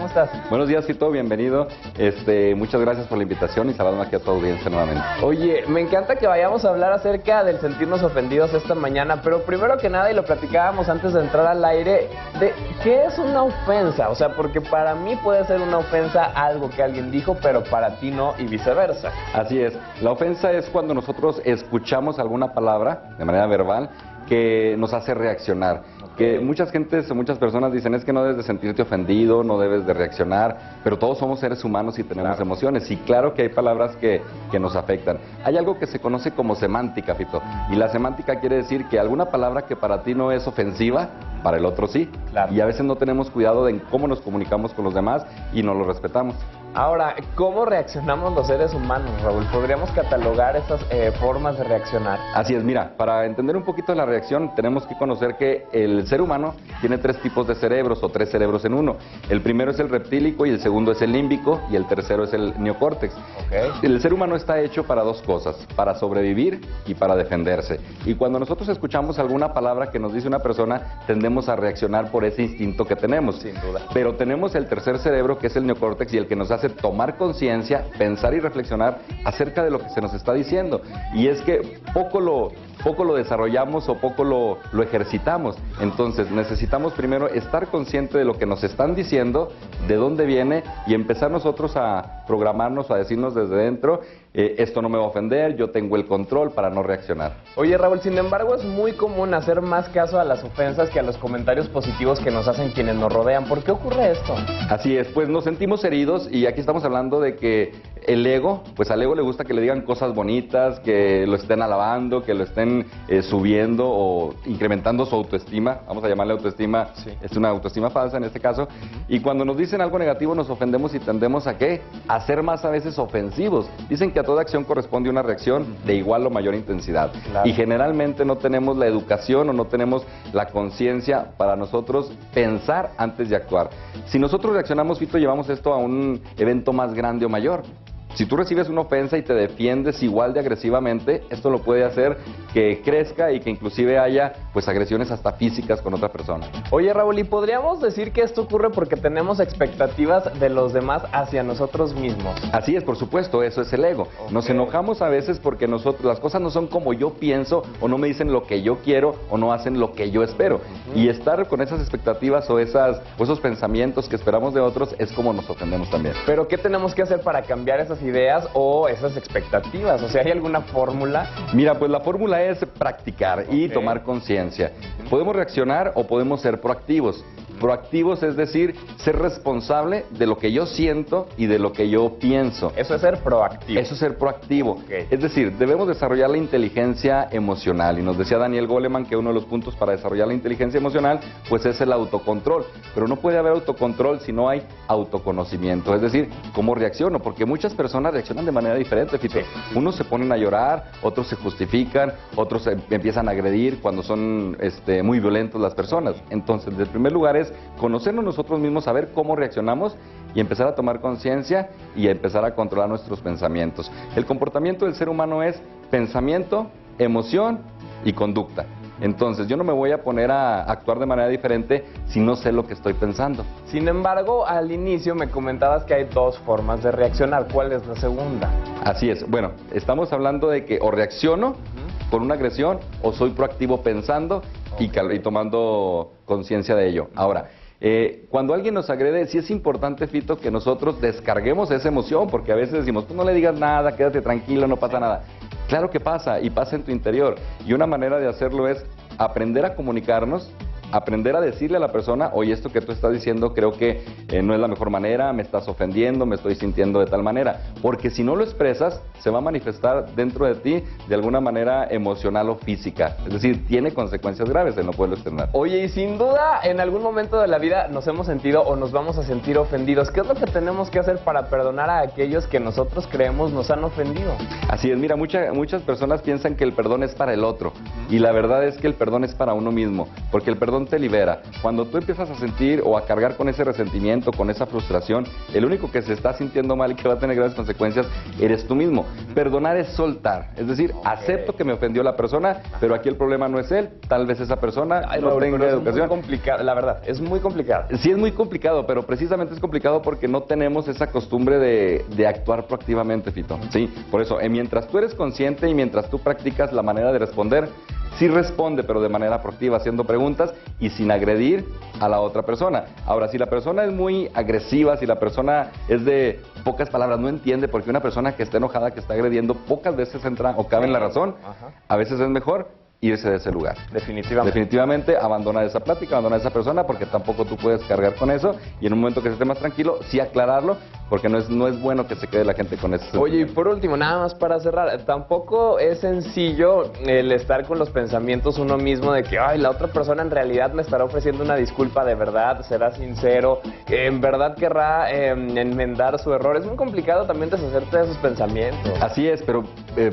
¿cómo estás? Buenos días, Fito, bienvenido. Muchas gracias por la invitación y saludando aquí a tu audiencia nuevamente. Oye, me encanta que vayamos a hablar acerca del sentirnos ofendidos esta mañana, pero primero que nada, y lo platicábamos antes de entrar al aire, de ¿qué es una ofensa? O sea, porque para mí puede ser una ofensa algo que alguien dijo, pero para ti no y viceversa. Así es, la ofensa es cuando nosotros escuchamos alguna palabra de manera verbal que nos hace reaccionar. Que muchas personas dicen es que no debes de sentirte ofendido, no debes de reaccionar, pero todos somos seres humanos y tenemos emociones, y claro que hay palabras que nos afectan. Hay algo que se conoce como semántica, Fito, y la semántica quiere decir que alguna palabra que para ti no es ofensiva, para el otro sí, y a veces no tenemos cuidado de cómo nos comunicamos con los demás y no los respetamos. Ahora, ¿cómo reaccionamos los seres humanos, Raúl? ¿Podríamos catalogar esas formas de reaccionar? Así es, mira, para entender un poquito la reacción tenemos que conocer que el ser humano tiene 3 tipos de cerebros o 3 cerebros en uno. El primero es el reptílico y el segundo es el límbico y el tercero es el neocórtex. El ser humano está hecho para 2 cosas, para sobrevivir y para defenderse. Y cuando nosotros escuchamos alguna palabra que nos dice una persona, tendemos a reaccionar por ese instinto que tenemos. Sin duda. Pero tenemos el tercer cerebro, que es el neocórtex, y el que nos hace tomar conciencia, pensar y reflexionar acerca de lo que se nos está diciendo. Y es que poco lo desarrollamos o poco lo ejercitamos. Entonces necesitamos primero estar consciente de lo que nos están diciendo, de dónde viene, y empezar nosotros a programarnos, a decirnos desde dentro, esto no me va a ofender, yo tengo el control para no reaccionar. Oye, Raúl, sin embargo es muy común hacer más caso a las ofensas que a los comentarios positivos que nos hacen quienes nos rodean. ¿Por qué ocurre esto? Así es, pues nos sentimos heridos, y aquí estamos hablando de que el ego, pues al ego le gusta que le digan cosas bonitas, que lo estén alabando, que lo estén subiendo o incrementando su autoestima. Vamos a llamarle autoestima, es una autoestima falsa en este caso. Y cuando nos dicen algo negativo nos ofendemos y tendemos a ¿qué? A ser más a veces ofensivos. Dicen que a toda acción corresponde una reacción de igual o mayor intensidad. Claro. Y generalmente no tenemos la educación o no tenemos la conciencia para nosotros pensar antes de actuar. Si nosotros reaccionamos, Fito, llevamos esto a un evento más grande o mayor. Si tú recibes una ofensa y te defiendes igual de agresivamente, esto lo puede hacer que crezca y que inclusive haya pues agresiones hasta físicas con otra persona. Oye, Raúl, ¿y podríamos decir que esto ocurre porque tenemos expectativas de los demás hacia nosotros mismos? Así es, por supuesto, eso es el ego. Nos enojamos a veces porque las cosas no son como yo pienso, o no me dicen lo que yo quiero, o no hacen lo que yo espero. Y estar con esas expectativas o esos pensamientos que esperamos de otros es como nos ofendemos también. Pero ¿qué tenemos que hacer para cambiar esas ideas o esas expectativas? O sea, ¿hay alguna fórmula? Mira, pues la fórmula es practicar y tomar conciencia. Podemos reaccionar o podemos ser proactivos. Proactivos es decir, ser responsable de lo que yo siento y de lo que yo pienso. Eso es ser proactivo. Eso es ser proactivo. Es decir, debemos desarrollar la inteligencia emocional. Y nos decía Daniel Goleman que uno de los puntos para desarrollar la inteligencia emocional pues es el autocontrol. Pero no puede haber autocontrol si no hay autoconocimiento. Es decir, cómo reacciono, porque muchas personas reaccionan de manera diferente, Fito. Unos se ponen a llorar, otros se justifican, otros empiezan a agredir cuando son muy violentos las personas. Entonces, en primer lugar es conocernos nosotros mismos, saber cómo reaccionamos y empezar a tomar conciencia y empezar a controlar nuestros pensamientos. El comportamiento del ser humano es pensamiento, emoción y conducta. Entonces, yo no me voy a poner a actuar de manera diferente si no sé lo que estoy pensando. Sin embargo, al inicio me comentabas que hay 2 formas de reaccionar. ¿Cuál es la segunda? Así es. Bueno, estamos hablando de que o reacciono con una agresión o soy proactivo pensando y tomando conciencia de ello. Ahora, cuando alguien nos agrede, sí es importante, Fito, que nosotros descarguemos esa emoción, porque a veces decimos, tú no le digas nada, quédate tranquilo, no pasa nada. Claro que pasa, y pasa en tu interior. Y una manera de hacerlo es aprender a comunicarnos, aprender a decirle a la persona, oye, esto que tú estás diciendo creo que no es la mejor manera, me estás ofendiendo, me estoy sintiendo de tal manera. Porque si no lo expresas, se va a manifestar dentro de ti de alguna manera emocional o física. Es decir, tiene consecuencias graves el no poderlo externar. Oye, y sin duda, en algún momento de la vida nos hemos sentido o nos vamos a sentir ofendidos. ¿Qué es lo que tenemos que hacer para perdonar a aquellos que nosotros creemos nos han ofendido? Así es, mira, muchas personas piensan que el perdón es para el otro. Y la verdad es que el perdón es para uno mismo, porque el perdón te libera. Cuando tú empiezas a sentir o a cargar con ese resentimiento, resentimiento, con esa frustración, el único que se está sintiendo mal y que va a tener grandes consecuencias eres tú mismo. Perdonar es soltar, es decir, acepto que me ofendió la persona, pero aquí el problema no es él, tal vez esa persona no tenga educación. Es muy complicado, la verdad, es muy complicado. Sí, es muy complicado, pero precisamente es complicado porque no tenemos esa costumbre de actuar proactivamente, Fito. Sí, por eso, mientras tú eres consciente y mientras tú practicas la manera de responder, sí responde, pero de manera proactiva, haciendo preguntas y sin agredir a la otra persona. Ahora, si la persona es muy agresiva, si la persona es de pocas palabras, no entiende, porque una persona que está enojada, que está agrediendo, pocas veces entra o cabe en la razón, a veces es mejor irse de ese lugar. Definitivamente abandona esa plática, abandona a esa persona, porque tampoco tú puedes cargar con eso, y en un momento que se esté más tranquilo, sí aclararlo, porque no es bueno que se quede la gente con eso. Oye, y por último, nada más para cerrar, tampoco es sencillo el estar con los pensamientos uno mismo de que, ay, la otra persona en realidad me estará ofreciendo una disculpa de verdad, será sincero, en verdad querrá enmendar su error. Es muy complicado también deshacerte de esos pensamientos. Así es, pero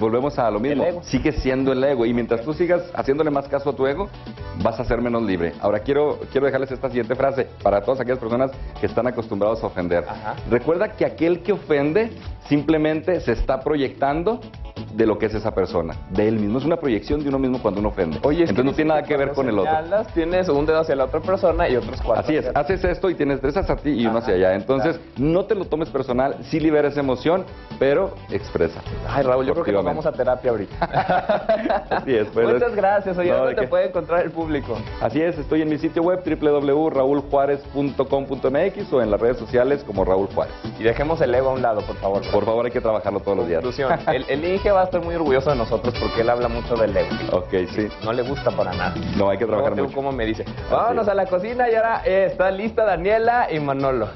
volvemos a lo mismo. Sigue siendo el ego, y mientras tú sigas haciéndole más caso a tu ego, vas a ser menos libre. Ahora quiero dejarles esta siguiente frase para todas aquellas personas que están acostumbrados a ofender. Recuerda que aquel que ofende simplemente se está proyectando de lo que es esa persona, de él mismo. Es una proyección de uno mismo cuando uno ofende. Oye, entonces no tiene nada que ver con el otro. Tienes un dedo hacia la otra persona y otros cuatro. Así es, haces esto y tienes 3 hacia ti y uno hacia allá. Entonces, no te lo tomes personal, sí libera esa emoción, pero expresa. Ay, Raúl, yo creo que nos vamos a terapia ahorita. Así es. Pues, muchas gracias. Oye, ¿dónde te puede encontrar el público? Así es, estoy en mi sitio web www.rauljuarez.com.mx o en las redes sociales como Raúl Juárez. Y dejemos el ego a un lado, por favor. Por favor, hay que trabajarlo todos los días. Conclusión, el Inge va a estar muy orgulloso de nosotros porque él habla mucho del ego. Ok, sí. No le gusta para nada. No, hay que trabajar mucho. ¿Cómo me dice? Vámonos a la cocina y ahora está lista Daniela y Manolo.